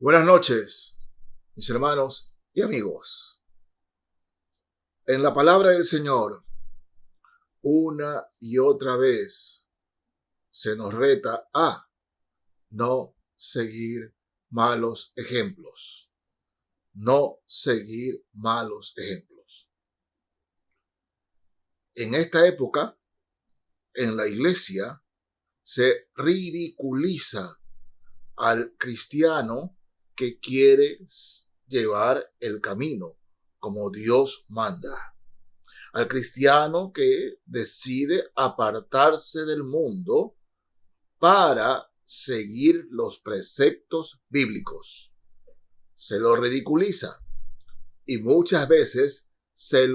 Buenas noches, mis hermanos y amigos. En la palabra del Señor, una y otra vez se nos reta a no seguir malos ejemplos. No seguir malos ejemplos. En esta época, en la iglesia, se ridiculiza al cristiano que quiere llevar el camino como Dios manda. Al cristiano que decide apartarse del mundo para seguir los preceptos bíblicos. Se lo ridiculiza y muchas veces se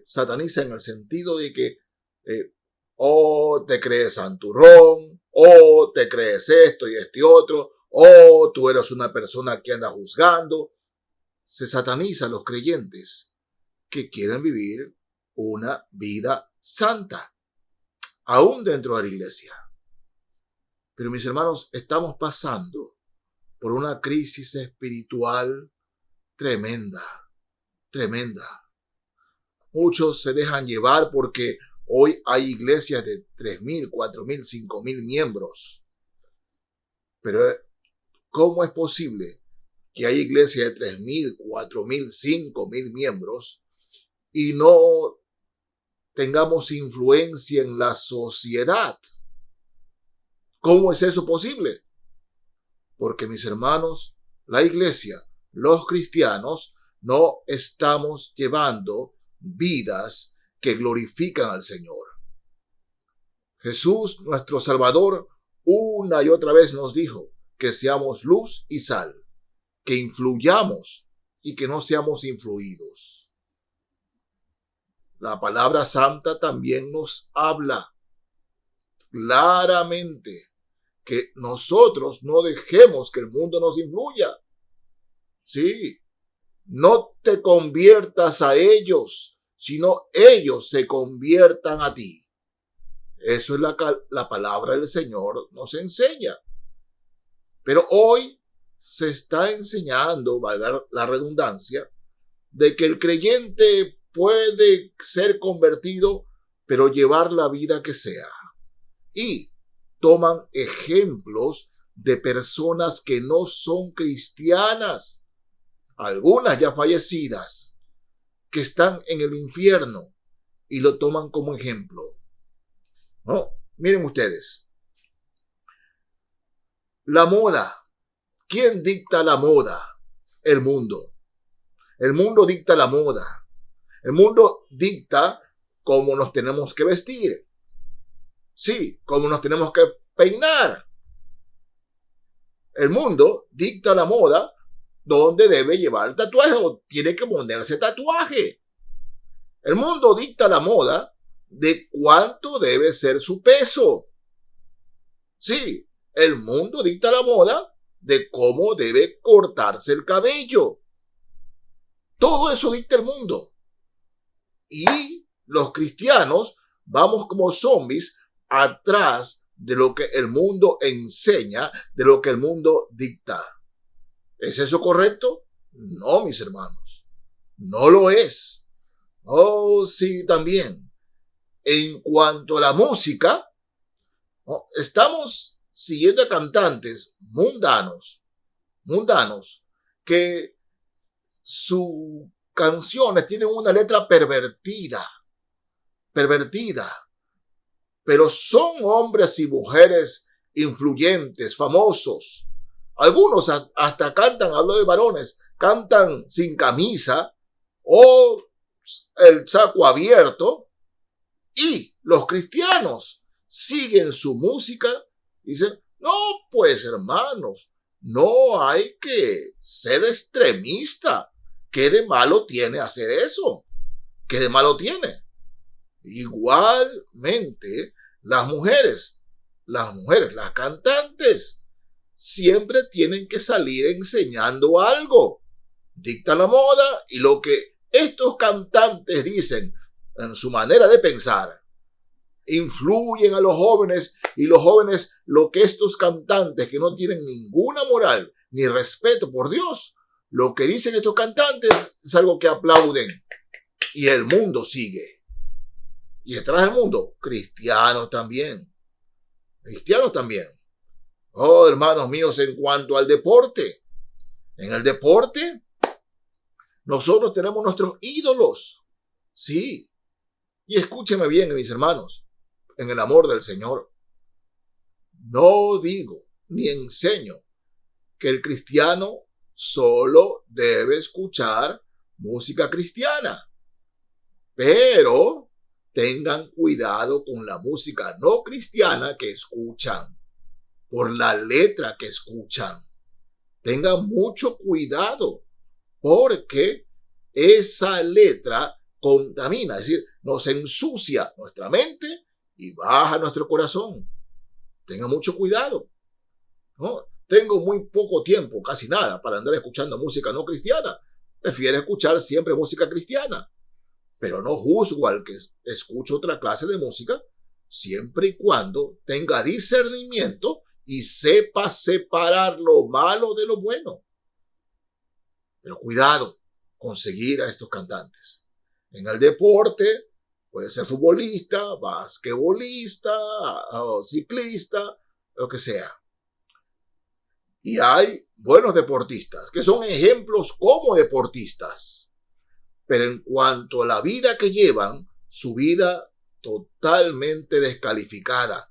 sataniza en el sentido de que te crees santurrón, te crees esto y este otro, tú eres una persona que anda juzgando. Se sataniza a los creyentes que quieren vivir una vida santa, aún dentro de la iglesia. Pero mis hermanos, estamos pasando por una crisis espiritual tremenda. Muchos se dejan llevar porque hoy hay iglesias de 3,000, 4,000, 5,000 miembros. Pero ¿cómo es posible que hay iglesias de 3,000, 4,000, 5,000 miembros y no tengamos influencia en la sociedad? ¿Cómo es eso posible? Porque, mis hermanos, la iglesia, los cristianos, no estamos llevando vidas que glorifican al Señor. Jesús, nuestro Salvador, una y otra vez nos dijo que seamos luz y sal, que influyamos y que no seamos influidos. La palabra santa también nos habla claramente que nosotros no dejemos que el mundo nos influya. Sí, no te conviertas a ellos, sino ellos se conviertan a ti. Eso es la palabra del Señor nos enseña. Pero hoy se está enseñando, valga la redundancia, de que el creyente puede ser convertido, pero llevar la vida que sea. Y toman ejemplos de personas que no son cristianas, algunas ya fallecidas, que están en el infierno y lo toman como ejemplo. No, miren ustedes. La moda. ¿Quién dicta la moda? El mundo. El mundo dicta la moda. El mundo dicta cómo nos tenemos que vestir. Sí, cómo nos tenemos que peinar. El mundo dicta la moda dónde debe llevar tatuaje o tiene que ponerse tatuaje. El mundo dicta la moda de cuánto debe ser su peso. Sí, el mundo dicta la moda de cómo debe cortarse el cabello. Todo eso dicta el mundo. Y los cristianos vamos como zombies atrás de lo que el mundo enseña, de lo que el mundo dicta. ¿Es eso correcto? No, mis hermanos. No lo es. Oh, sí, también. En cuanto a la música, estamos siguiendo a cantantes mundanos, que sus canciones tienen una letra pervertida, pero son hombres y mujeres influyentes, famosos. Algunos hasta cantan, hablo de varones, cantan sin camisa o el saco abierto, y los cristianos siguen su música y dicen, no, pues hermanos, no hay que ser extremista. ¿Qué de malo tiene hacer eso? ¿Qué de malo tiene? Igualmente, las mujeres, las cantantes, siempre tienen que salir enseñando algo. Dictan la moda y lo que estos cantantes dicen en su manera de pensar, influyen a los jóvenes, y los jóvenes, lo que estos cantantes que no tienen ninguna moral ni respeto por Dios, lo que dicen estos cantantes es algo que aplauden, y el mundo sigue. Y detrás del mundo, cristianos también. Cristianos también. Oh, hermanos míos, en cuanto al deporte, en el deporte, nosotros tenemos nuestros ídolos. Sí. Y escúcheme bien, mis hermanos, en el amor del Señor. No digo ni enseño que el cristiano solo debe escuchar música cristiana. Pero tengan cuidado con la música no cristiana que escuchan, por la letra que escuchan. Tengan mucho cuidado, porque esa letra contamina, es decir, nos ensucia nuestra mente y baja nuestro corazón. Tengan mucho cuidado, ¿no? Tengo muy poco tiempo, casi nada, para andar escuchando música no cristiana. Prefiero escuchar siempre música cristiana. Pero no juzgo al que escuche otra clase de música, siempre y cuando tenga discernimiento y sepa separar lo malo de lo bueno. Pero cuidado con seguir a estos cantantes. En el deporte, puede ser futbolista, basquetbolista, ciclista, lo que sea. Y hay buenos deportistas que son ejemplos como deportistas. Pero en cuanto a la vida que llevan, su vida totalmente descalificada,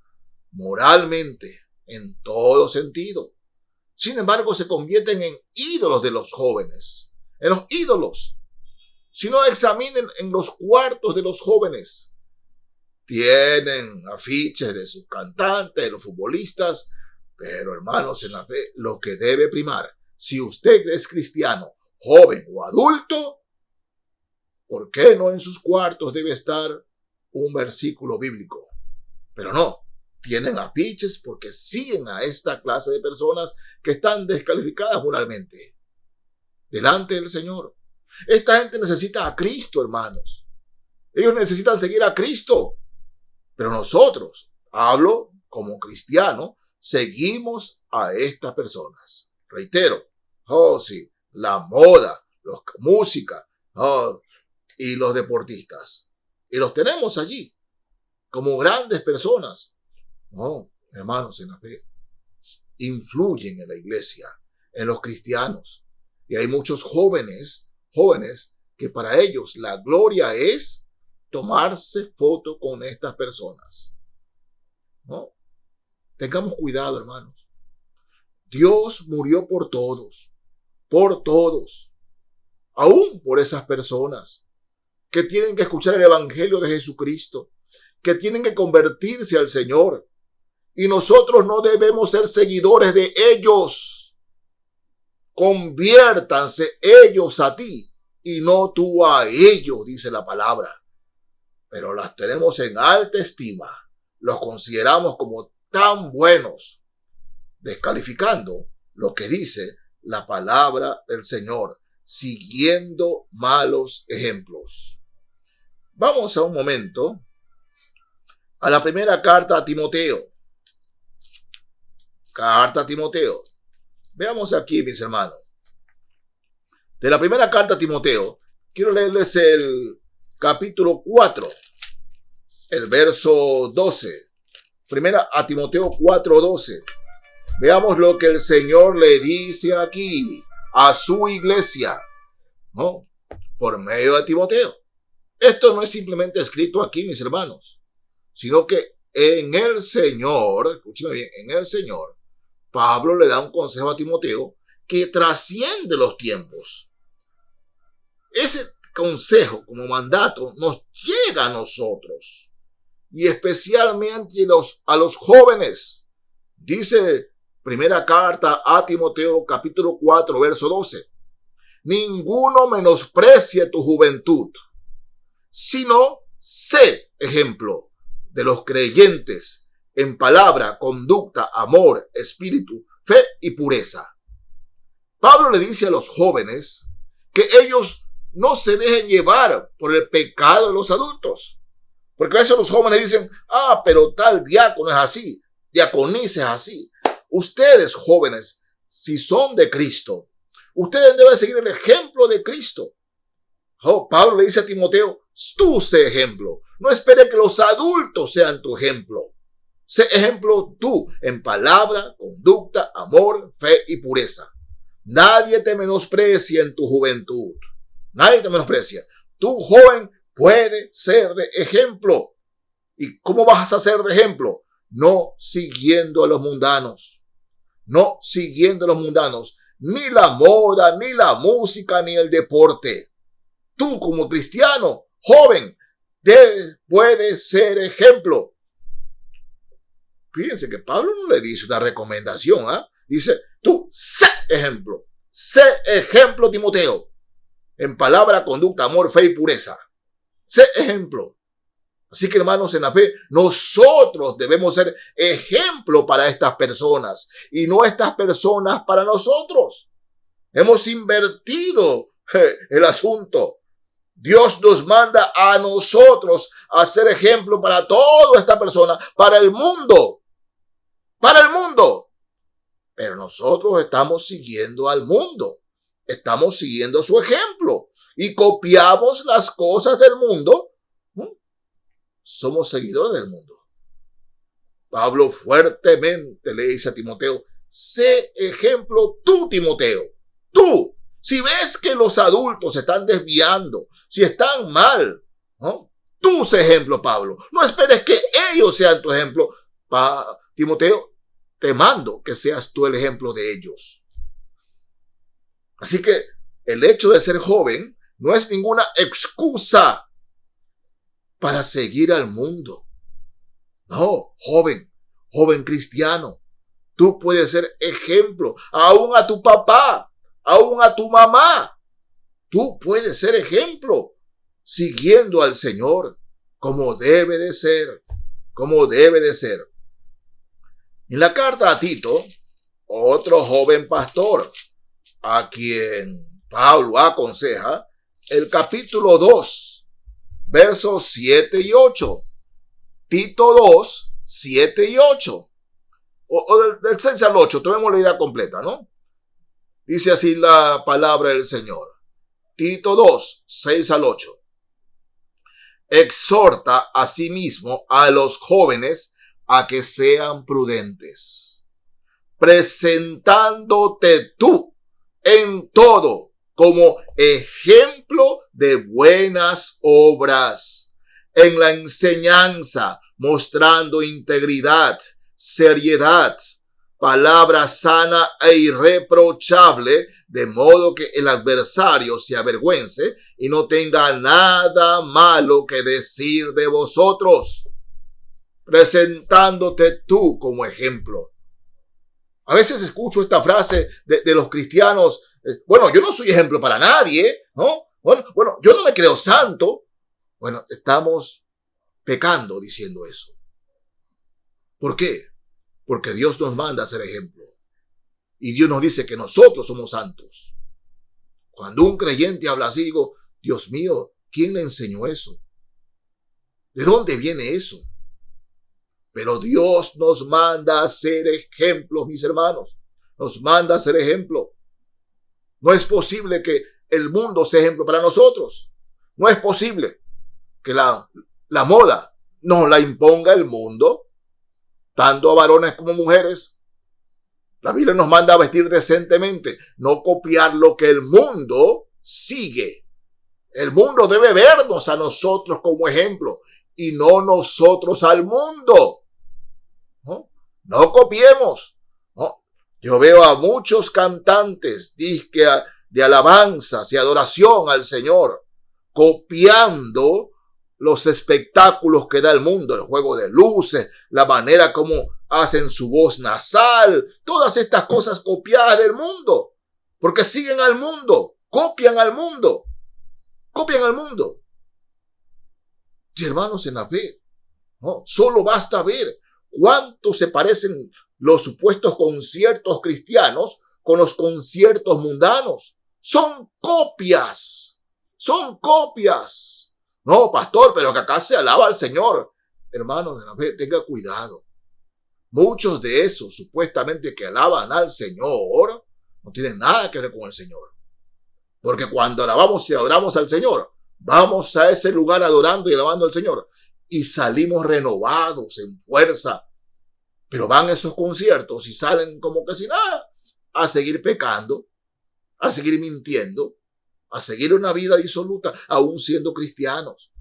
moralmente, en todo sentido. Sin embargo, se convierten en ídolos de los jóvenes, en los ídolos. Si no, examinen en los cuartos de los jóvenes. Tienen afiches de sus cantantes, de los futbolistas, pero hermanos, en la fe, lo que debe primar, si usted es cristiano, joven o adulto, ¿por qué no en sus cuartos debe estar un versículo bíblico? Pero no, tienen afiches porque siguen a esta clase de personas que están descalificadas moralmente delante del Señor. Esta gente necesita a Cristo, hermanos. Ellos necesitan seguir a Cristo. Pero nosotros, hablo como cristiano, seguimos a estas personas. Reitero, sí, la moda, la música, y los deportistas. Y los tenemos allí como grandes personas. No, hermanos, en la fe influyen en la iglesia, en los cristianos. Y hay muchos jóvenes que para ellos la gloria es tomarse foto con estas personas. No, tengamos cuidado, hermanos. Dios murió por todos, aún por esas personas que tienen que escuchar el evangelio de Jesucristo, que tienen que convertirse al Señor. Y nosotros no debemos ser seguidores de ellos. Conviértanse ellos a ti y no tú a ellos, dice la palabra. Pero las tenemos en alta estima. Los consideramos como tan buenos, descalificando lo que dice la palabra del Señor, siguiendo malos ejemplos. Vamos a un momento a la primera carta a Timoteo. Carta a Timoteo. Veamos aquí, mis hermanos. De la primera carta a Timoteo, quiero leerles el capítulo 4, el verso 12. Primera a Timoteo 4:12. Veamos lo que el Señor le dice aquí a su iglesia, ¿no? Por medio de Timoteo. Esto no es simplemente escrito aquí, mis hermanos, sino que en el Señor, escúcheme bien, en el Señor, Pablo le da un consejo a Timoteo que trasciende los tiempos. Ese consejo como mandato nos llega a nosotros y especialmente a los jóvenes. Dice primera carta a Timoteo capítulo 4 verso 12. Ninguno menosprecie tu juventud, sino sé ejemplo de los creyentes en palabra, conducta, amor, espíritu, fe y pureza. Pablo le dice a los jóvenes que ellos no se dejen llevar por el pecado de los adultos, Porque a veces los jóvenes dicen, pero tal diácono es así, diaconisa es así. Ustedes, jóvenes, si son de Cristo, ustedes deben seguir el ejemplo de Cristo. Pablo le dice a Timoteo, tú sé ejemplo. No espere que los adultos sean tu ejemplo. Sé ejemplo tú en palabra, conducta, amor, fe y pureza. Nadie te menosprecia en tu juventud. Nadie te menosprecia. Tú, joven, puede ser de ejemplo. ¿Y cómo vas a ser de ejemplo? No siguiendo a los mundanos. No siguiendo a los mundanos. Ni la moda, ni la música, ni el deporte. Tú como cristiano, joven, puedes ser ejemplo. Fíjense que Pablo no le dice una recomendación. Dice, tú sé ejemplo. Sé ejemplo, Timoteo. En palabra, conducta, amor, fe y pureza. Sé ejemplo. Así que, hermanos, en la fe, nosotros debemos ser ejemplo para estas personas y no estas personas para nosotros. Hemos invertido el asunto. Dios nos manda a nosotros a ser ejemplo para toda esta persona, para el mundo. Para el mundo. Pero nosotros estamos siguiendo al mundo. Estamos siguiendo su ejemplo y copiamos las cosas del mundo. Somos seguidores del mundo. Pablo fuertemente le dice a Timoteo, sé ejemplo tú, Timoteo. Tú, si ves que los adultos se están desviando, si están mal, tú sé ejemplo, Pablo. No esperes que ellos sean tu ejemplo. Timoteo, te mando que seas tú el ejemplo de ellos. Así que el hecho de ser joven no es ninguna excusa para seguir al mundo. No, joven cristiano, tú puedes ser ejemplo, aún a tu papá, aún a tu mamá. Tú puedes ser ejemplo, siguiendo al Señor, como debe de ser, como debe de ser. En la carta a Tito, otro joven pastor, a quien Pablo aconseja, el capítulo 2, versos 7 y 8. Tito 2, 7 y 8. O del 6 al 8, tenemos la idea completa, ¿no? Dice así la palabra del Señor. Tito 2, 6 al 8. Exhorta asimismo a los jóvenes a que sean prudentes, presentándote tú en todo como ejemplo de buenas obras, en la enseñanza, mostrando integridad, seriedad, palabra sana e irreprochable, de modo que el adversario se avergüence y no tenga nada malo que decir de vosotros, presentándote tú como ejemplo. A veces escucho esta frase de los cristianos, bueno, yo no soy ejemplo para nadie, ¿no? Bueno, yo no me creo santo. Bueno, estamos pecando diciendo eso. ¿Por qué? Porque Dios nos manda a ser ejemplo. Y Dios nos dice que nosotros somos santos. Cuando un creyente habla así, digo, Dios mío, ¿quién le enseñó eso? ¿De dónde viene eso? Pero Dios nos manda a ser ejemplos, mis hermanos. Nos manda a ser ejemplo. No es posible que el mundo sea ejemplo para nosotros. No es posible que la moda nos la imponga el mundo, tanto a varones como mujeres. La Biblia nos manda a vestir decentemente, no copiar lo que el mundo sigue. El mundo debe vernos a nosotros como ejemplo y no nosotros al mundo. No copiemos. Yo veo a muchos cantantes de alabanzas y adoración al Señor copiando los espectáculos que da el mundo, el juego de luces, la manera como hacen su voz nasal, todas estas cosas copiadas del mundo, porque siguen al mundo, copian al mundo. Y hermanos, en la fe, solo basta ver cuánto se parecen los supuestos conciertos cristianos con los conciertos mundanos. Son copias. No, pastor, pero que acá se alaba al Señor. Hermanos, tenga cuidado. Muchos de esos supuestamente que alaban al Señor no tienen nada que ver con el Señor. Porque cuando alabamos y adoramos al Señor, vamos a ese lugar adorando y alabando al Señor y salimos renovados en fuerza. Pero van a esos conciertos y salen como que sin nada, a seguir pecando, a seguir mintiendo, a seguir una vida disoluta, aún siendo cristianos.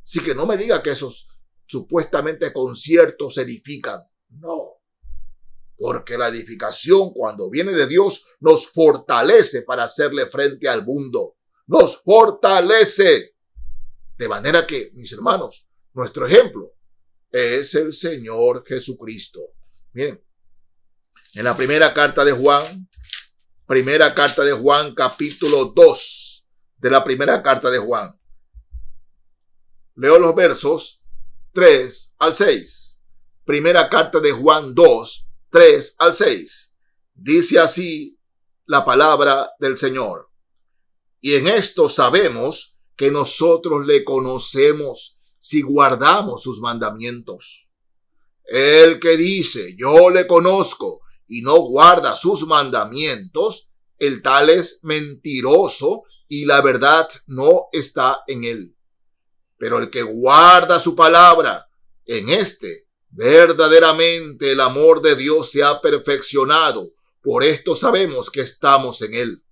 Así que no me diga que esos supuestamente conciertos se edifican. No, porque la edificación cuando viene de Dios nos fortalece para hacerle frente al mundo. Nos fortalece. De manera que, mis hermanos, nuestro ejemplo es el Señor Jesucristo. Miren, en la primera carta de Juan, capítulo 2 de la primera carta de Juan. Leo los versos 3 al 6. Primera carta de Juan 2, 3 al 6. Dice así la palabra del Señor. Y en esto sabemos que nosotros le conocemos si guardamos sus mandamientos. El que dice, yo le conozco, y no guarda sus mandamientos, el tal es mentiroso y la verdad no está en él. Pero el que guarda su palabra, en este verdaderamente el amor de Dios se ha perfeccionado. Por esto sabemos que estamos en él.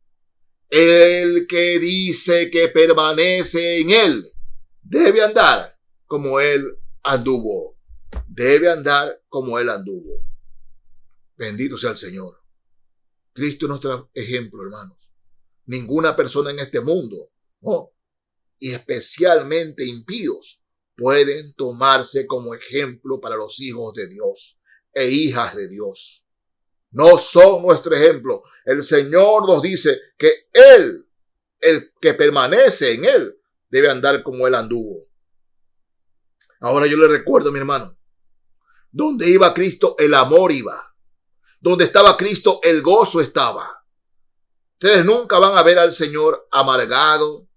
El que dice que permanece en él debe andar como él anduvo. Debe andar como él anduvo. Bendito sea el Señor. Cristo es nuestro ejemplo, hermanos. Ninguna persona en este mundo, ¿no?, y especialmente impíos, pueden tomarse como ejemplo para los hijos de Dios e hijas de Dios. No son nuestro ejemplo. El Señor nos dice que Él, el que permanece en Él, debe andar como Él anduvo. Ahora yo le recuerdo, mi hermano, donde iba Cristo, el amor iba. Donde estaba Cristo, el gozo estaba. Ustedes nunca van a ver al Señor amargado,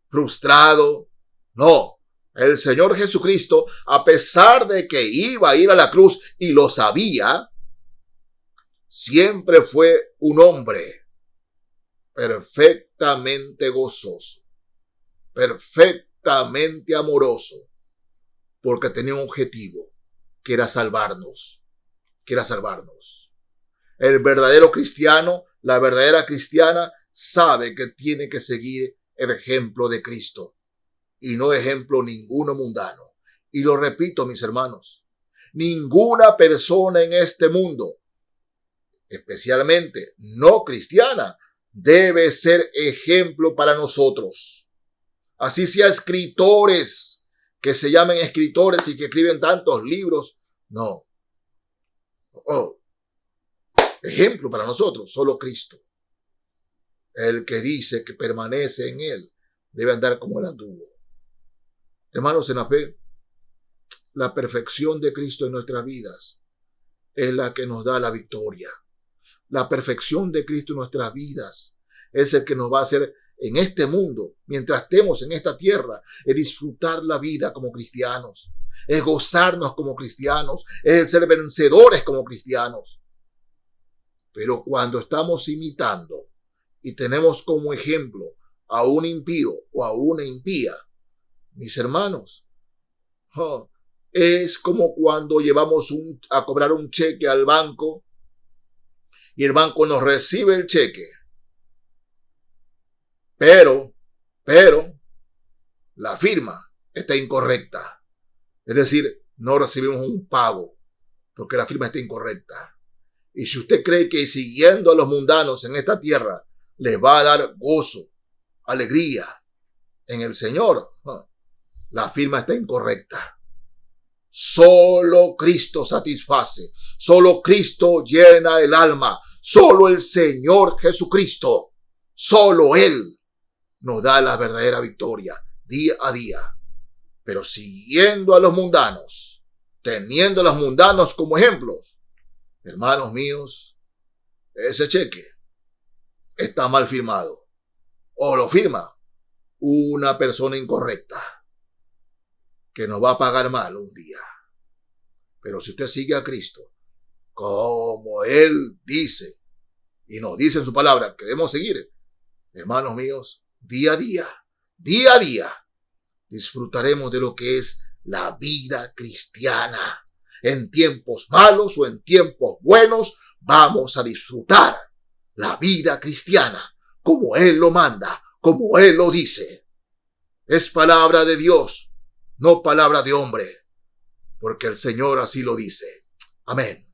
frustrado. No. El Señor Jesucristo, a pesar de que iba a ir a la cruz y lo sabía, siempre fue un hombre perfectamente gozoso, perfectamente amoroso, porque tenía un objetivo, que era salvarnos, El verdadero cristiano, la verdadera cristiana, sabe que tiene que seguir el ejemplo de Cristo. Y no ejemplo ninguno mundano. Y lo repito, mis hermanos, ninguna persona en este mundo, especialmente no cristiana, debe ser ejemplo para nosotros. Así sea escritores, que se llamen escritores y que escriben tantos libros. No. Ejemplo para nosotros, solo Cristo. El que dice que permanece en él debe andar como él anduvo. Hermanos, en la fe, la perfección de Cristo en nuestras vidas es la que nos da la victoria. La perfección de Cristo en nuestras vidas es el que nos va a hacer en este mundo, mientras estemos en esta tierra, es disfrutar la vida como cristianos, es gozarnos como cristianos, es ser vencedores como cristianos. Pero cuando estamos imitando y tenemos como ejemplo a un impío o a una impía, mis hermanos, es como cuando llevamos a cobrar un cheque al banco y el banco nos recibe el cheque. Pero la firma está incorrecta. Es decir, no recibimos un pago porque la firma está incorrecta. Y si usted cree que siguiendo a los mundanos en esta tierra les va a dar gozo, alegría en el Señor, la firma está incorrecta. Solo Cristo satisface. Solo Cristo llena el alma. Solo el Señor Jesucristo, solo Él nos da la verdadera victoria día a día. Pero siguiendo a los mundanos, teniendo a los mundanos como ejemplos, hermanos míos, ese cheque está mal firmado. O lo firma una persona incorrecta. que nos va a pagar mal un día. Pero si usted sigue a Cristo, como Él dice, y nos dice en su palabra que debemos seguir, hermanos míos, día a día, disfrutaremos de lo que es la vida cristiana. En tiempos malos o en tiempos buenos, vamos a disfrutar la vida cristiana, como Él lo manda, como Él lo dice. Es palabra de Dios, no palabra de hombre, porque el Señor así lo dice. Amén.